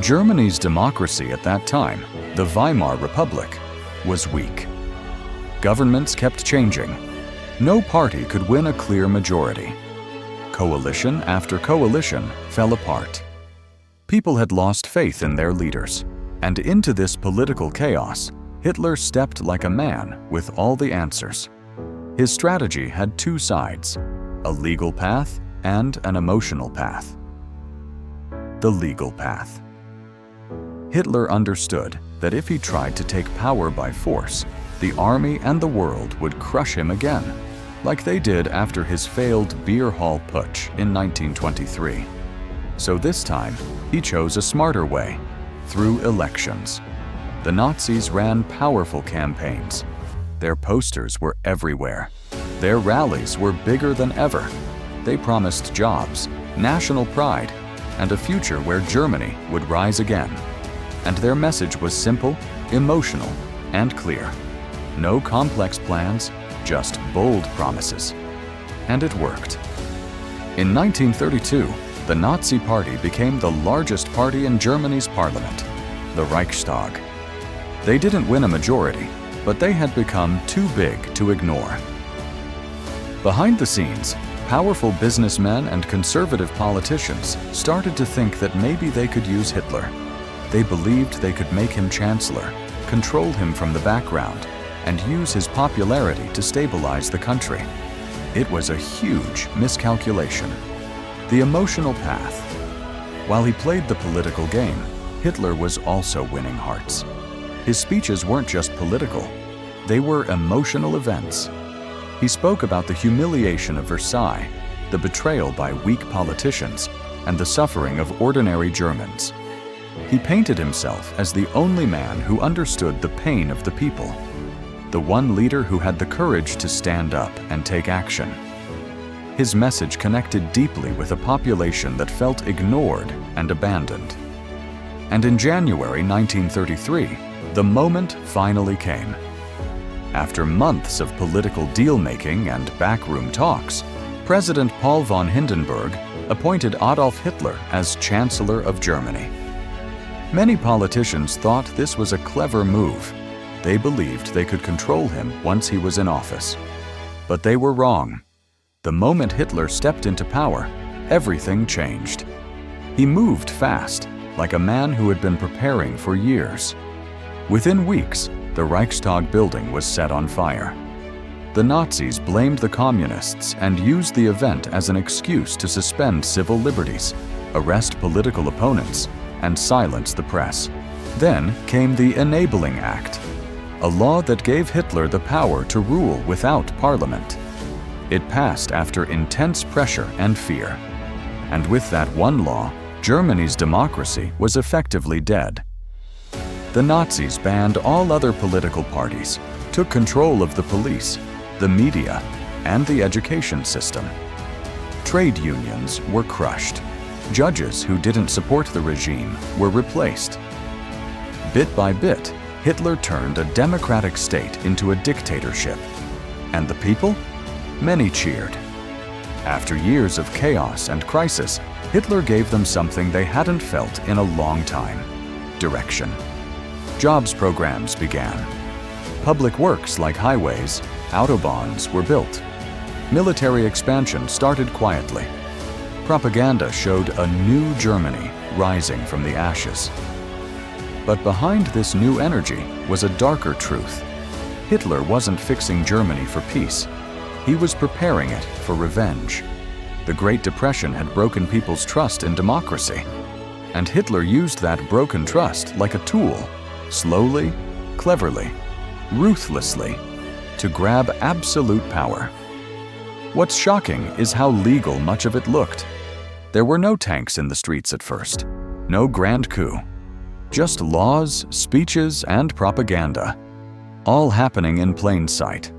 Germany's democracy at that time, the Weimar Republic, was weak. Governments kept changing. No party could win a clear majority. Coalition after coalition fell apart. People had lost faith in their leaders. And into this political chaos, Hitler stepped like a man with all the answers. His strategy had two sides, a legal path and an emotional path. The legal path. Hitler understood that if he tried to take power by force, the army and the world would crush him again, like they did after his failed beer hall putsch in 1923. So this time, he chose a smarter way, through elections. The Nazis ran powerful campaigns. Their posters were everywhere. Their rallies were bigger than ever. They promised jobs, national pride, and a future where Germany would rise again. And their message was simple, emotional, and clear. No complex plans, just bold promises. And it worked. In 1932, the Nazi Party became the largest party in Germany's parliament, the Reichstag. They didn't win a majority, but they had become too big to ignore. Behind the scenes, powerful businessmen and conservative politicians started to think that maybe they could use Hitler. They believed they could make him chancellor, control him from the background, and use his popularity to stabilize the country. It was a huge miscalculation. The emotional path. While he played the political game, Hitler was also winning hearts. His speeches weren't just political, they were emotional events. He spoke about the humiliation of Versailles, the betrayal by weak politicians, and the suffering of ordinary Germans. He painted himself as the only man who understood the pain of the people, the one leader who had the courage to stand up and take action. His message connected deeply with a population that felt ignored and abandoned. And in January 1933, the moment finally came. After months of political deal-making and backroom talks, President Paul von Hindenburg appointed Adolf Hitler as Chancellor of Germany. Many politicians thought this was a clever move. They believed they could control him once he was in office. But they were wrong. The moment Hitler stepped into power, everything changed. He moved fast, like a man who had been preparing for years. Within weeks, the Reichstag building was set on fire. The Nazis blamed the communists and used the event as an excuse to suspend civil liberties, arrest political opponents, and silence the press. Then came the Enabling Act, a law that gave Hitler the power to rule without parliament. It passed after intense pressure and fear. And with that one law, Germany's democracy was effectively dead. The Nazis banned all other political parties, took control of the police, the media, and the education system. Trade unions were crushed. Judges who didn't support the regime were replaced. Bit by bit, Hitler turned a democratic state into a dictatorship. And the people? Many cheered. After years of chaos and crisis, Hitler gave them something they hadn't felt in a long time: direction. Jobs programs began. Public works like highways, autobahns were built. Military expansion started quietly. Propaganda showed a new Germany rising from the ashes. But behind this new energy was a darker truth. Hitler wasn't fixing Germany for peace. He was preparing it for revenge. The Great Depression had broken people's trust in democracy. And Hitler used that broken trust like a tool, slowly, cleverly, ruthlessly, to grab absolute power. What's shocking is how legal much of it looked. There were no tanks in the streets at first, no grand coup. Just laws, speeches, and propaganda, all happening in plain sight.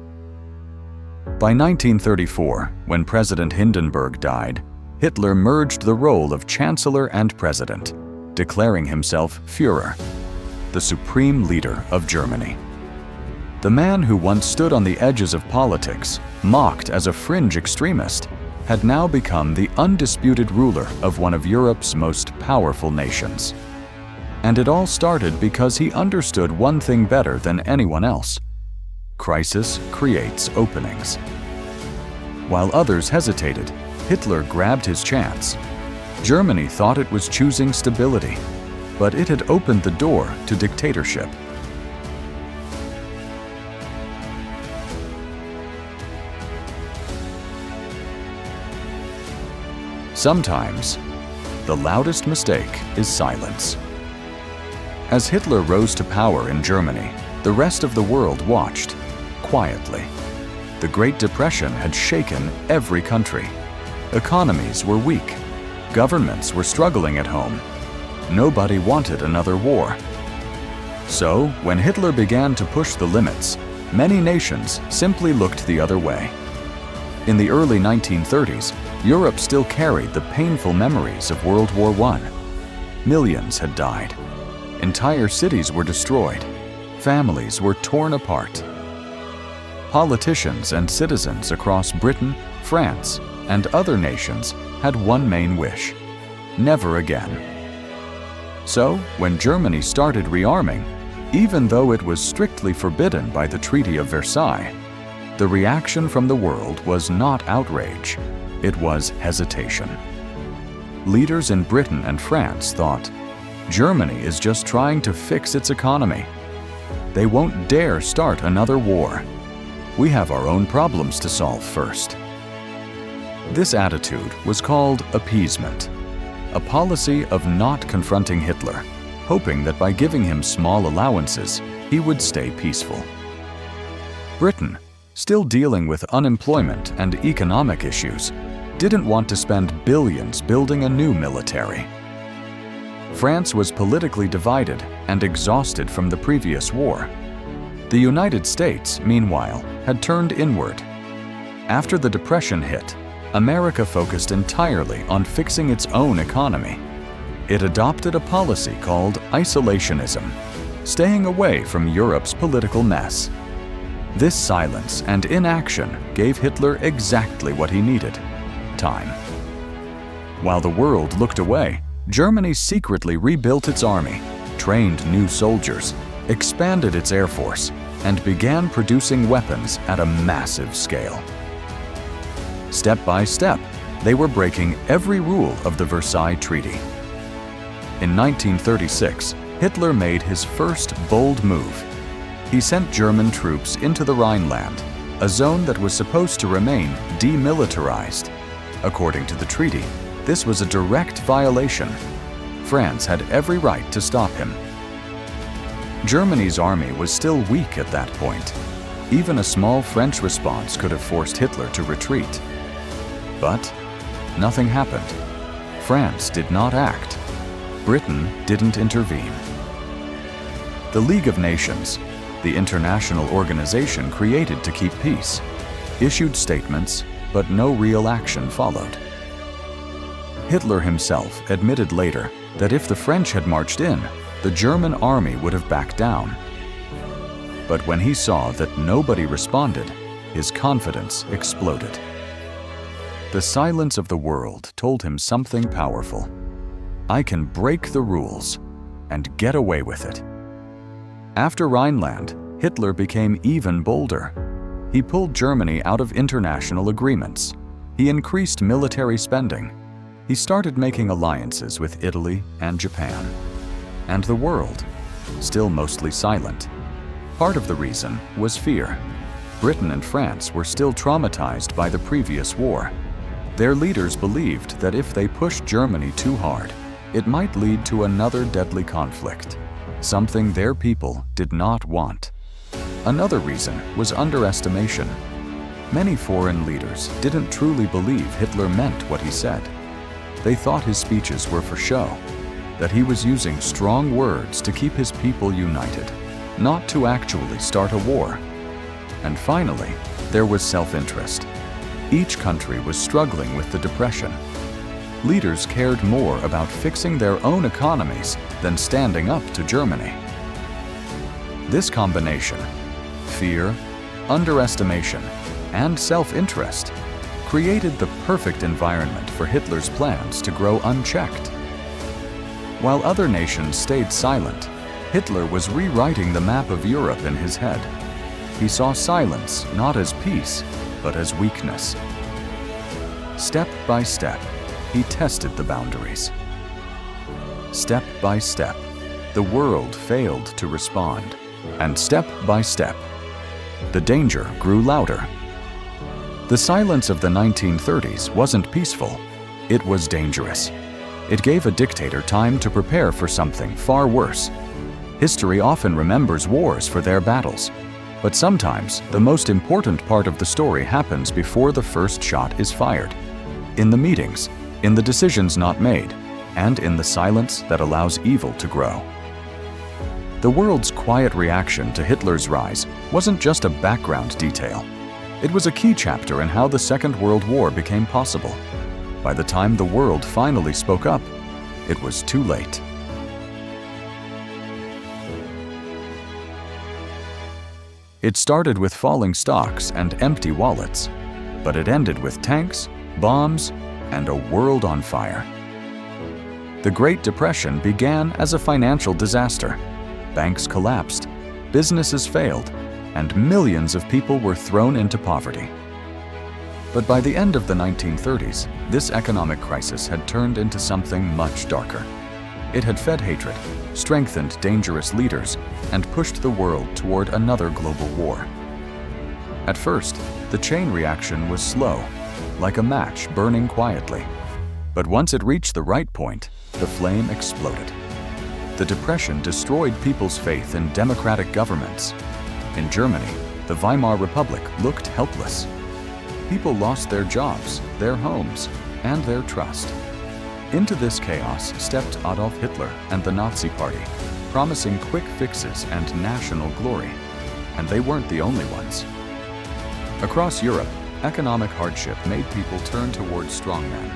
By 1934, when President Hindenburg died, Hitler merged the role of Chancellor and President, declaring himself Führer, the supreme leader of Germany. The man who once stood on the edges of politics, mocked as a fringe extremist, had now become the undisputed ruler of one of Europe's most powerful nations. And it all started because he understood one thing better than anyone else: crisis creates openings. While others hesitated, Hitler grabbed his chance. Germany thought it was choosing stability, but it had opened the door to dictatorship. Sometimes, the loudest mistake is silence. As Hitler rose to power in Germany, the rest of the world watched, quietly. The Great Depression had shaken every country. Economies were weak. Governments were struggling at home. Nobody wanted another war. So, when Hitler began to push the limits, many nations simply looked the other way. In the early 1930s, Europe still carried the painful memories of World War I. Millions had died. Entire cities were destroyed. Families were torn apart. Politicians and citizens across Britain, France, and other nations had one main wish: never again. So, when Germany started rearming, even though it was strictly forbidden by the Treaty of Versailles, the reaction from the world was not outrage, it was hesitation. Leaders in Britain and France thought, Germany is just trying to fix its economy. They won't dare start another war. We have our own problems to solve first. This attitude was called appeasement, a policy of not confronting Hitler, hoping that by giving him small allowances, he would stay peaceful. Britain, still dealing with unemployment and economic issues, didn't want to spend billions building a new military. France was politically divided and exhausted from the previous war. The United States, meanwhile, had turned inward. After the Depression hit, America focused entirely on fixing its own economy. It adopted a policy called isolationism, staying away from Europe's political mess. This silence and inaction gave Hitler exactly what he needed: time. While the world looked away, Germany secretly rebuilt its army, trained new soldiers, expanded its air force, and began producing weapons at a massive scale. Step by step, they were breaking every rule of the Versailles Treaty. In 1936, Hitler made his first bold move. He sent German troops into the Rhineland, a zone that was supposed to remain demilitarized. According to the treaty, this was a direct violation. France had every right to stop him. Germany's army was still weak at that point. Even a small French response could have forced Hitler to retreat. But nothing happened. France did not act. Britain didn't intervene. The League of Nations, the international organization created to keep peace, issued statements, but no real action followed. Hitler himself admitted later that if the French had marched in, the German army would have backed down. But when he saw that nobody responded, his confidence exploded. The silence of the world told him something powerful. I can break the rules and get away with it. After Rhineland, Hitler became even bolder. He pulled Germany out of international agreements. He increased military spending. He started making alliances with Italy and Japan. And the world, still mostly silent. Part of the reason was fear. Britain and France were still traumatized by the previous war. Their leaders believed that if they pushed Germany too hard, it might lead to another deadly conflict, something their people did not want. Another reason was underestimation. Many foreign leaders didn't truly believe Hitler meant what he said. They thought his speeches were for show, that he was using strong words to keep his people united, not to actually start a war. And finally, there was self-interest. Each country was struggling with the Depression. Leaders cared more about fixing their own economies than standing up to Germany. This combination, fear, underestimation, and self-interest, created the perfect environment for Hitler's plans to grow unchecked. While other nations stayed silent, Hitler was rewriting the map of Europe in his head. He saw silence not as peace, but as weakness. Step by step, he tested the boundaries. Step by step, the world failed to respond. And step by step, the danger grew louder. The silence of the 1930s wasn't peaceful. It was dangerous. It gave a dictator time to prepare for something far worse. History often remembers wars for their battles, but sometimes the most important part of the story happens before the first shot is fired. In the meetings, in the decisions not made, and in the silence that allows evil to grow. The world's quiet reaction to Hitler's rise wasn't just a background detail. It was a key chapter in how the Second World War became possible. By the time the world finally spoke up, it was too late. It started with falling stocks and empty wallets, but it ended with tanks, bombs, and a world on fire. The Great Depression began as a financial disaster. Banks collapsed, businesses failed, and millions of people were thrown into poverty. But by the end of the 1930s, this economic crisis had turned into something much darker. It had fed hatred, strengthened dangerous leaders, and pushed the world toward another global war. At first, the chain reaction was slow, like a match burning quietly. But once it reached the right point, the flame exploded. The Depression destroyed people's faith in democratic governments. In Germany, the Weimar Republic looked helpless. People lost their jobs, their homes, and their trust. Into this chaos stepped Adolf Hitler and the Nazi Party, promising quick fixes and national glory. And they weren't the only ones. Across Europe, economic hardship made people turn toward strongmen,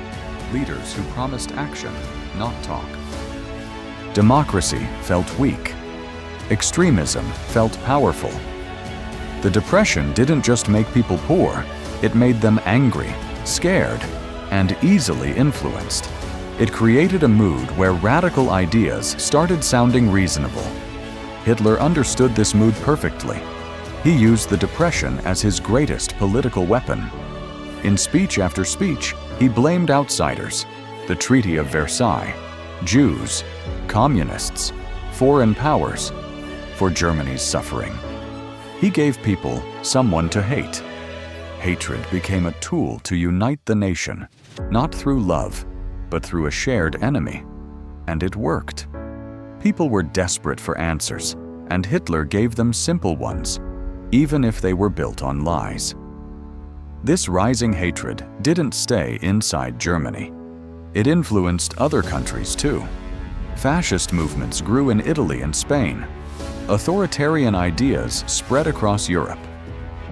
leaders who promised action, not talk. Democracy felt weak. Extremism felt powerful. The Depression didn't just make people poor, it made them angry, scared, and easily influenced. It created a mood where radical ideas started sounding reasonable. Hitler understood this mood perfectly. He used the Depression as his greatest political weapon. In speech after speech, he blamed outsiders, the Treaty of Versailles, Jews, communists, foreign powers, for Germany's suffering. He gave people someone to hate. Hatred became a tool to unite the nation, not through love, but through a shared enemy. And it worked. People were desperate for answers, and Hitler gave them simple ones, even if they were built on lies. This rising hatred didn't stay inside Germany. It influenced other countries too. Fascist movements grew in Italy and Spain. Authoritarian ideas spread across Europe.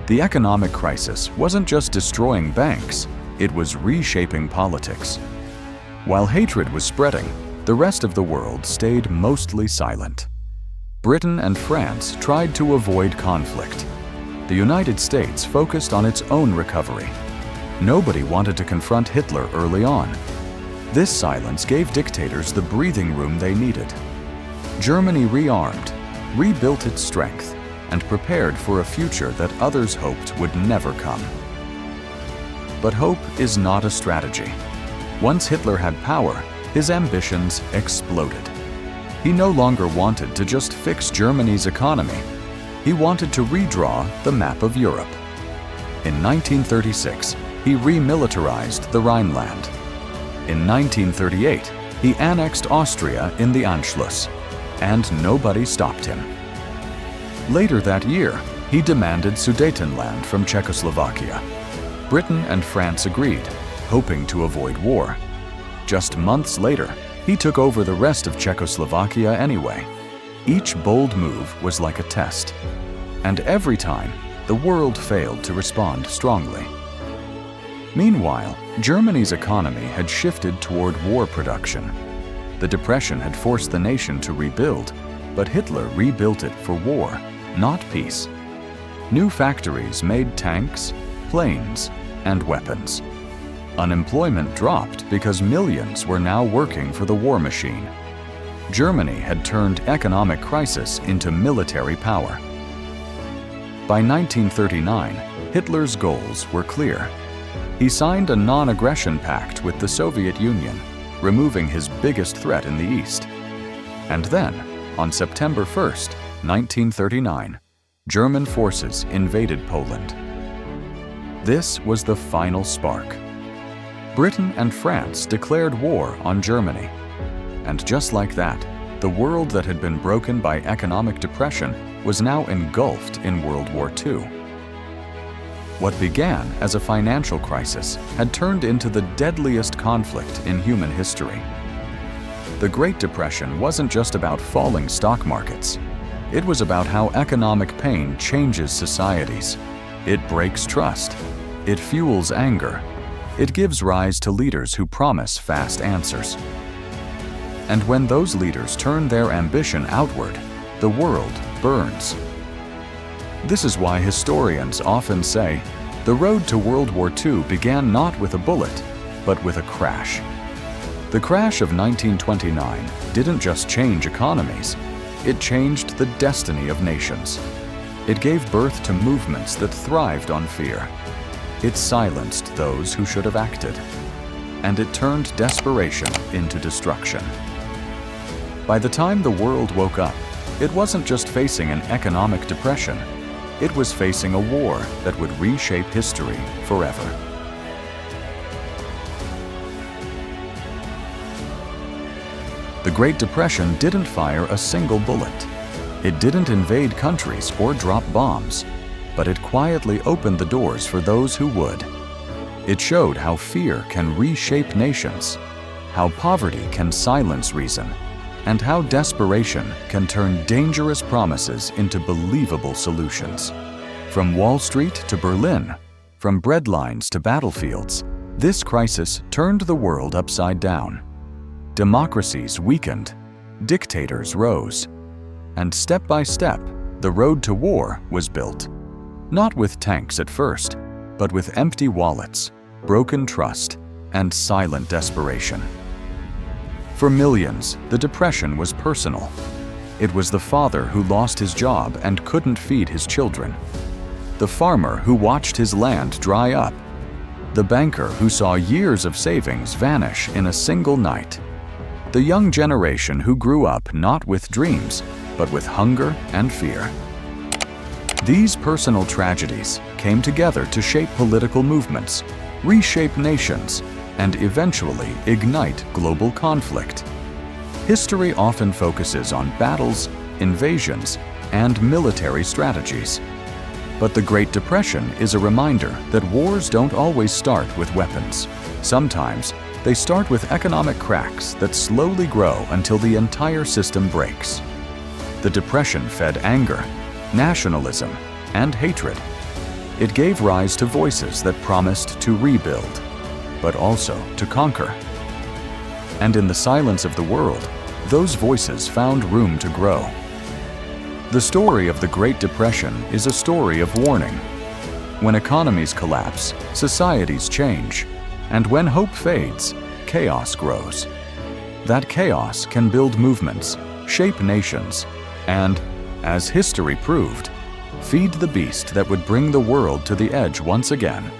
The economic crisis wasn't just destroying banks, it was reshaping politics. While hatred was spreading, the rest of the world stayed mostly silent. Britain and France tried to avoid conflict. The United States focused on its own recovery. Nobody wanted to confront Hitler early on. This silence gave dictators the breathing room they needed. Germany rearmed, rebuilt its strength, and prepared for a future that others hoped would never come. But hope is not a strategy. Once Hitler had power, his ambitions exploded. He no longer wanted to just fix Germany's economy. He wanted to redraw the map of Europe. In 1936, he remilitarized the Rhineland. In 1938, he annexed Austria in the Anschluss, and nobody stopped him. Later that year, he demanded Sudetenland from Czechoslovakia. Britain and France agreed, hoping to avoid war. Just months later, he took over the rest of Czechoslovakia anyway. Each bold move was like a test. And every time, the world failed to respond strongly. Meanwhile, Germany's economy had shifted toward war production. The Depression had forced the nation to rebuild, but Hitler rebuilt it for war, not peace. New factories made tanks, planes, and weapons. Unemployment dropped because millions were now working for the war machine. Germany had turned economic crisis into military power. By 1939, Hitler's goals were clear. He signed a non-aggression pact with the Soviet Union, removing his biggest threat in the East. And then, on September 1st, 1939, German forces invaded Poland. This was the final spark. Britain and France declared war on Germany. And just like that, the world that had been broken by economic depression was now engulfed in World War II. What began as a financial crisis had turned into the deadliest conflict in human history. The Great Depression wasn't just about falling stock markets. It was about how economic pain changes societies. It breaks trust. It fuels anger. It gives rise to leaders who promise fast answers. And when those leaders turn their ambition outward, the world burns. This is why historians often say the road to World War II began not with a bullet, but with a crash. The crash of 1929 didn't just change economies, it changed the destiny of nations. It gave birth to movements that thrived on fear. It silenced those who should have acted. And it turned desperation into destruction. By the time the world woke up, it wasn't just facing an economic depression, it was facing a war that would reshape history forever. The Great Depression didn't fire a single bullet. It didn't invade countries or drop bombs, but it quietly opened the doors for those who would. It showed how fear can reshape nations, how poverty can silence reason, and how desperation can turn dangerous promises into believable solutions. From Wall Street to Berlin, from breadlines to battlefields, this crisis turned the world upside down. Democracies weakened, dictators rose, and step by step, the road to war was built. Not with tanks at first, but with empty wallets, broken trust, and silent desperation. For millions, the depression was personal. It was the father who lost his job and couldn't feed his children, the farmer who watched his land dry up, the banker who saw years of savings vanish in a single night, the young generation who grew up not with dreams, but with hunger and fear. These personal tragedies came together to shape political movements, reshape nations, and eventually ignite global conflict. History often focuses on battles, invasions, and military strategies. But the Great Depression is a reminder that wars don't always start with weapons. Sometimes, they start with economic cracks that slowly grow until the entire system breaks. The Depression fed anger, nationalism, and hatred. It gave rise to voices that promised to rebuild, but also to conquer. And in the silence of the world, those voices found room to grow. The story of the Great Depression is a story of warning. When economies collapse, societies change, and when hope fades, chaos grows. That chaos can build movements, shape nations, and, as history proved, feed the beast that would bring the world to the edge once again.